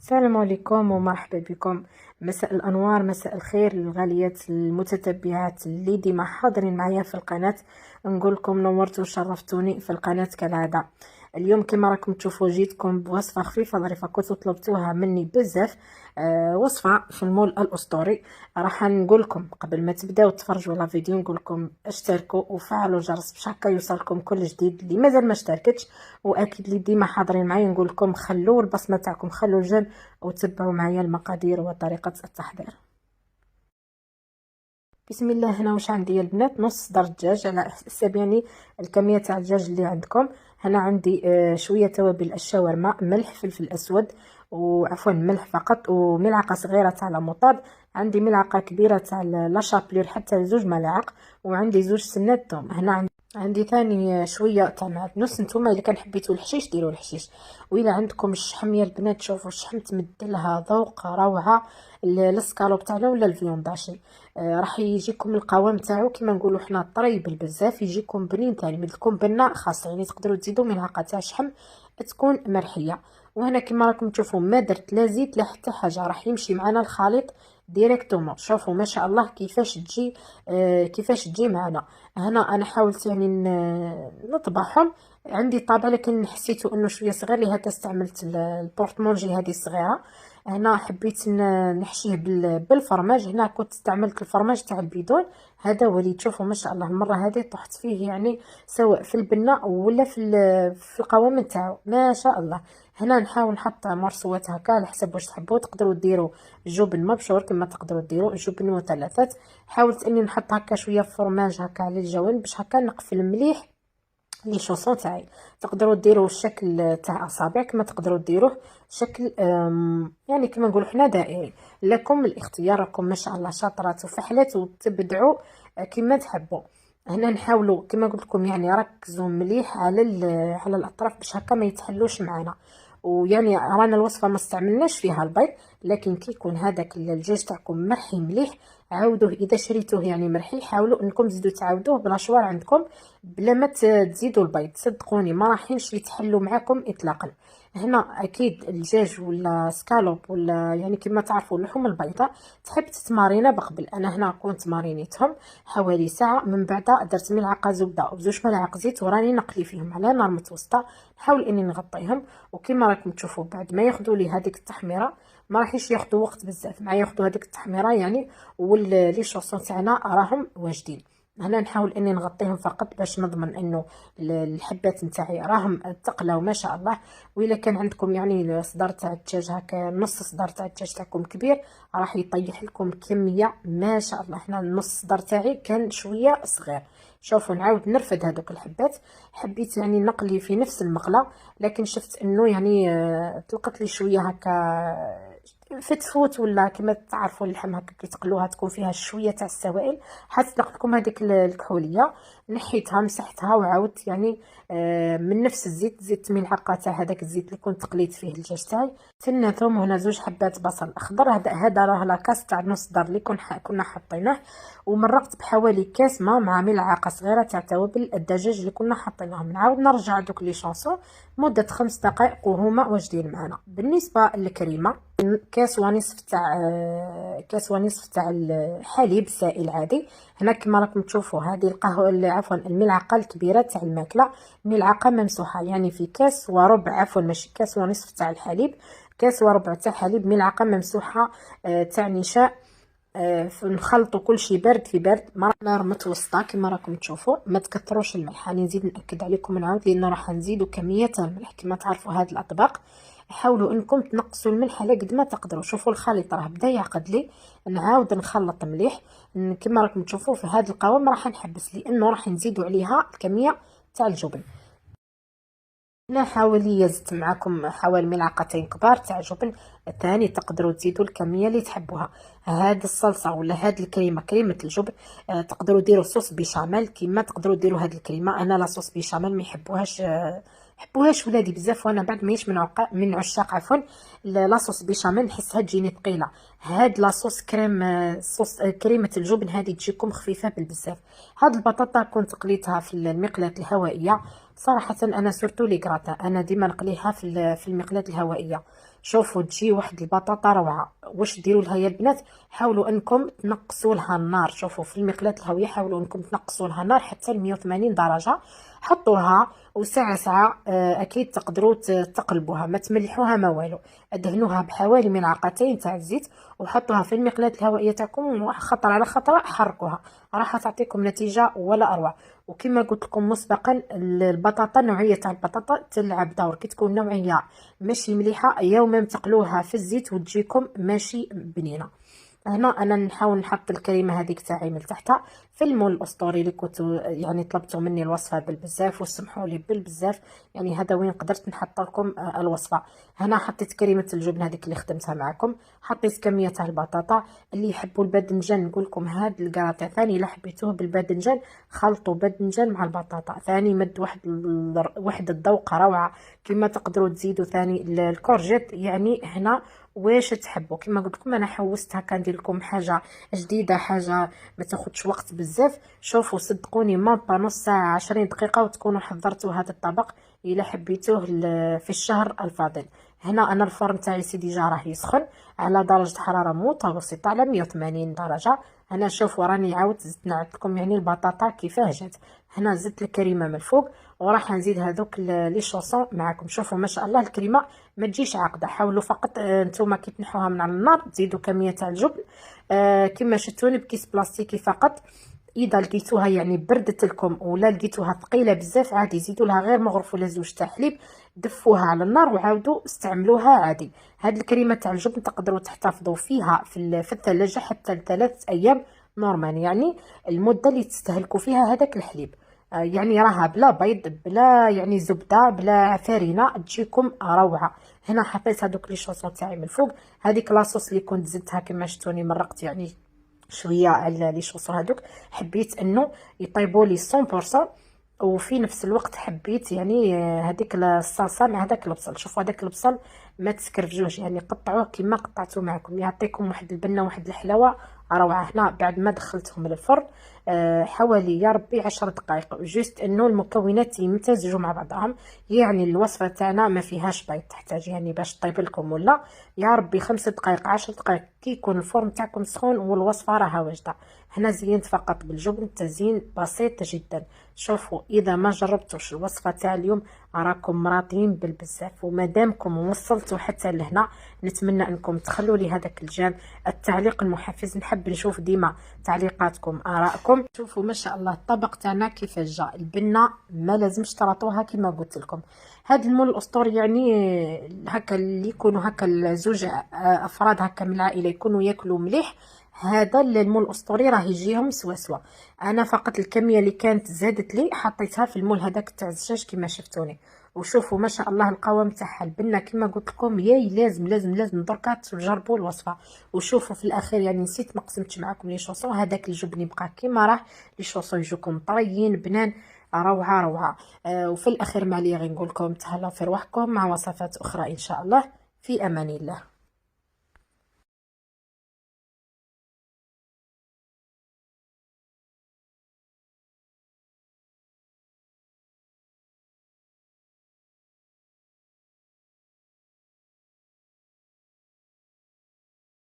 السلام عليكم ومرحبا بكم. مساء الانوار، مساء الخير للغاليات المتتبعات اللي ديما حاضرين معايا في القناه. نقول لكم نورتوا وشرفتوني في القناه كالعاده. اليوم كما راكم تشوفوا جيتكم بوصفه خفيفه ظريفه كنتوا طلبتوها مني بزاف. وصفه في المول الاسطوري. راح نقول لكم قبل ما تبداو تفرجوا لا فيديو، نقول لكم اشتركوا وفعلوا الجرس باش هكا يوصلكم كل جديد. اللي مازال ما اشتركتش واكيد اللي ديما حاضرين معايا نقول لكم خلوا البصمه تاعكم، خلوا الجيم وتبعوا معايا المقادير وطريقه التحضير. بسم الله. هنا واش عندي البنات؟ نص صدر دجاج على حسب يعني الكميه تاع الدجاج اللي عندكم. هنا عندي شويه توابل الشاورما، ملح، فلفل اسود، وعفوا ملح فقط، وملعقه صغيره تاع لاموطاد. عندي ملعقه كبيره تاع لا شابلور حتى 2 ملاعق، وعندي 2 سنات ثوم. هنا عندي ثاني شويه تاع معدنوس. نتوما الا كان حبيتوا الحشيش ديروا الحشيش، والا عندكم الشحم يا البنات شوفوا الشحم تمدلها ذوق روعه. السكالوب تاعنا ولا الفيونداشي راح يجيكم القوام تاعو كما نقولوا حنا طريبل بزاف، يجيكم بنين ثاني ملكم بنه خاصه، يعني تقدروا تزيدوا ملعقه تاع شحم تكون مرحيه. وهنا كما راكم تشوفوا ما درت لا زيت لا حتى حاجه، راح يمشي معنا الخليط ديريكتومون. شوفوا ما شاء الله كيفاش تجي معنا. هنا انا حاولت يعني نطبعهم. عندي طابع لكن حسيتوا انه شويه صغير، لهذا استعملت البورتمونجي هذه الصغيره. هنا حبيت نحشيه بالفرماج. هنا كنت استعملت الفرماج تاع البيدون، هذا هو اللي تشوفوا ما شاء الله المره هذه طحت فيه، يعني سواء في البنه ولا في القوام تاعو ما شاء الله. هنا نحاول نحط مرصوات هكا على حسب واش تحبوا، تقدروا ديروا جبن مبشور كما تقدروا ديروا جبن مثلثات. حاولت اني نحط هكا شويه فرماج هكا على الجوانب باش هكا نقفل مليح لي شوصون تاعي. تقدروا ديروا الشكل تاع اصابع كما تقدروا ديروه شكل يعني كما نقولوا حنا دائري. لكم الاختيار، راكم ما شاء الله شاطرات وفحلات وتبدعوا كما تحبوا. هنا نحاولوا كما قلت لكم يعني ركزوا مليح على الاطراف باش هكا ما يتحلوش معنا. ويعني رانا الوصفه ما استعملناش فيها البيض، لكن كي يكون هذاك الدجاج تاعكم مرحي مليح عاودوه. اذا شريتوه يعني مرحي حاولوا انكم تزيدوا تعاودوه بلاشوار عندكم بلا ما تزيدوا البيض. صدقوني ما راحينش يتحلوا معاكم اطلاقا. هنا اكيد الدجاج ولا سكالوب ولا يعني كما تعرفوا اللحوم البيضاء تحب تتمارينا بقبل. انا هنا كنت مارينيتهم حوالي ساعه، من بعد درت ملعقه زبده و2 ملاعق زيت وراني نقلي فيهم على نار متوسطه. نحاول اني نغطيهم، وكما راكم تشوفوا بعد ما ياخذوا لي هذيك التحميره ما راحش ياخذوا وقت بزاف معايا، ياخذوا هذيك التحميره يعني ولي شوصون تاعنا راهم واجدين. هنا نحاول اني نغطيهم فقط باش نضمن انه الحبات نتاعي راهم تقلاو ما شاء الله. والا كان عندكم يعني صدر تاع الدجاج هكا نص صدر تاع الدجاج تاعكم كبير راح يطيح لكم كميه ما شاء الله. هنا النص صدر تاعي كان شويه صغير. شوفوا نعاود نرفد هذوك الحبات. حبيت يعني نقلي في نفس المقله، لكن شفت انه يعني طلقت لي شويه هكا فتفوت ولا كما تعرفوا اللحم هكا كي تقلوها تكون فيها شويه تاع السوائل. حتطلق لكم هذيك الكحوليه. نحيتها مسحتها وعاودت يعني من نفس الزيت زدت ملعقه تاع هذاك الزيت اللي كنت قليت فيه الدجاج تاعي. ثنا ثوم، وهنا 2 حبات بصل اخضر. هذا راه لاكاس تاع نص دار اللي كنا حاطينه. ومرقت بحوالي كاس ماء مع ملعقه صغيره تاع توابل الدجاج اللي كنا حاطينهم. نعاود نرجع دوك لي شونسون مده 5 دقائق وهما واجدين معنا. بالنسبه للكريمه كاس ونصف تاع الحليب سائل عادي. هنا كما راكم تشوفوا هذه القهوه عفوا الملعقه الكبيره تاع الماكله، ملعقه ممسوحه يعني في كاس وربع، عفوا ماشي كاس ونصف تاع الحليب، كاس وربع تاع حليب، ملعقه ممسوحه تاع نشاء. نخلطوا كل شيء بارد في بارد، نار متوسطه كما راكم تشوفوا. ما تكثروش الملح، راني نزيد ناكد عليكم ونعاود لان راح نزيدوا كميه الملح. كما تعرفوا هذه الاطباق حاولوا انكم تنقصوا الملح على قد ما تقدروا. شوفوا الخليط راه بدا يعقد لي، نعاود نخلط مليح. كما راكم تشوفوا في هذا القوام راح نحبس لانه راح نزيدوا عليها الكميه تاع الجبن. هنا حوالي زدت معكم حوالي ملعقتين كبار تاع جبن. ثاني تقدروا تزيدوا الكميه اللي تحبوها. هاد الصلصه ولا هاد الكريمه كريمه الجبن تقدروا ديروا صوص بيشاميل كيما تقدروا ديروا هاد الكريمه. انا لا صوص بيشاميل ما يحبوهاش ولادي بزاف، وانا بعد ماهيش من عشاق عفوا لاصوص بيشاميل، نحسها تجيني ثقيله. هاد لاصوص صوص كريمه الجبن هذه تجيكم خفيفه بالبزاف. هاد البطاطا كنت قليتها في المقلاة الهوائيه. صراحه انا سورتو لي كراتا انا ديما نقليها في المقلاة الهوائيه. شوفوا تجي واحد البطاطا روعه. واش ديروا لها يا البنات؟ حاولوا انكم تنقصوا لها النار. شوفوا في المقلاة الهاويه حاولوا انكم تنقصوا لها النار حتى ل 180 درجه. حطوها وساعه ساعه اكيد تقدروا تقلبوها، ما تملحوها ما والو. ادهنوها بحوالي ملعقتين تاع الزيت وحطوها في المقلاة الهوائيه تاعكم، خطره على خطره حركوها، راح تعطيكم نتيجه ولا اروع. وكما قلت لكم مسبقا البطاطا، نوعيه تاع البطاطا تلعب دور. كي تكون نوعيه ماشي مليحه يوما تقلوها في الزيت وتجيكم ماشي بنينه. هنا انا نحاول نحط الكريمه هذيك تاعي من تحتها في المول الاسطوري اللي كنتو يعني طلبتوا مني الوصفه بالبزاف وسمحوا لي بالبزاف. يعني هذا وين قدرت نحط لكم الوصفه. هنا حطيت كريمه الجبن هذيك اللي خدمتها معكم، حطيت كميه تاع البطاطا. اللي يحبوا الباذنجان نقول لكم هاد الكراطع ثاني لا حبيتوه بالباذنجان، خلطوا باذنجان مع البطاطا ثاني مد واحد الذوق روعه. كما تقدروا تزيدوا ثاني الكورجيت. يعني هنا واش تحبوا. كما قلت لكم انا حوستها كندير لكم حاجه جديده، حاجه ما تاخذش وقت بزاف. شوفوا صدقوني ما با نص ساعه 20 دقيقه وتكونوا حضرتوا هذا الطبق الا حبيتوه في الشهر الفاضل. هنا انا الفرن تاعي سيدي جا راه يسخن على درجه حراره متوسطه على 180 درجه. هنا شوفوا راني عاود زدت نعرض لكم يعني البطاطا كيفاه جات. هنا زدت الكريمه من الفوق وراح نزيد هذوك لي شوصون معكم. شوفوا ما شاء الله الكريمه ما تجيش عاقده. حاولوا فقط نتوما كي تنحوها من على النار تزيدوا كميه تاع الجبن كما شفتوني بكيس بلاستيكي فقط. اذا لقيتوها يعني بردت لكم ولا لقيتوها ثقيله بزاف عادي زيدوا لها غير مغرف ولا زوج تاع حليب، دفوها على النار وعاودوا استعملوها عادي. هاد الكريمه تاع الجبن تقدروا تحتفظوا فيها في الثلاجه حتى ل3 ايام نورمال، يعني المده اللي تستهلكوا فيها هذاك الحليب. يعني راها بلا بيض بلا يعني زبده بلا فرينه تجيكم روعه. هنا حطيت هذوك لي شوصون تاعي من الفوق. هذيك لاصوص اللي كنت زدتها كما شفتوني مرقت يعني شويه على لي شوصون هذوك، حبيت انه يطيبوا لي 100%. وفي نفس الوقت حبيت يعني هذيك الصلصه مع هذاك البصل. شوفوا هذاك البصل ما تسكرفجوش يعني قطعوه كما قطعتوه معكم يعطيكم واحد البنه واحد الحلاوه روعه. هنا بعد ما دخلتهم للفرن حوالي يا ربي 10 دقائق جوست انه المكونات يمتزجوا مع بعضهم. يعني الوصفه تاعنا ما فيهاش بيض تحتاج يعني باش طيب لكم ولا يا ربي 5 دقائق 10 دقائق كي يكون الفرن تاعكم سخون والوصفه راها واجده. هنا زينت فقط بالجبن تزيين بسيط جدا. شوفوا اذا ما جربتوش الوصفه تاع اليوم راكم راضيين بالبزاف. ومادامكم وصلتوا حتى لهنا نتمنى انكم تخلوا لي هذاك الجان التعليق المحفز. نحب نشوف ديما تعليقاتكم ارائكم. شوفوا ما شاء الله الطبق تاعنا كيفاش جا. البنه ما لازمش تراطوها كما قلت لكم. هذا المول الاسطوري يعني هكا اللي يكونوا هكا زوج افراد هكا من العائله يكونوا ياكلوا مليح، هذا المول الاسطوري راه يجيهم سوا. انا فقط الكميه اللي كانت زادت لي حطيتها في المول هذاك تاع الزجاج كما شفتوني. وشوفوا ما شاء الله القوام تاعها البنه كما قلت لكم ياي لازم لازم لازم دركا تجربوا الوصفه. وشوفوا في الاخير يعني نسيت ما قسمتش معكم لي شوصون هذاك الجبن يبقى كما راه. لي شوصون يجوكم طريين بنان روعه روعه. وفي الاخير ما لي غير نقول لكم تهلاو في رواحكم مع وصفات اخرى ان شاء الله. في امان الله.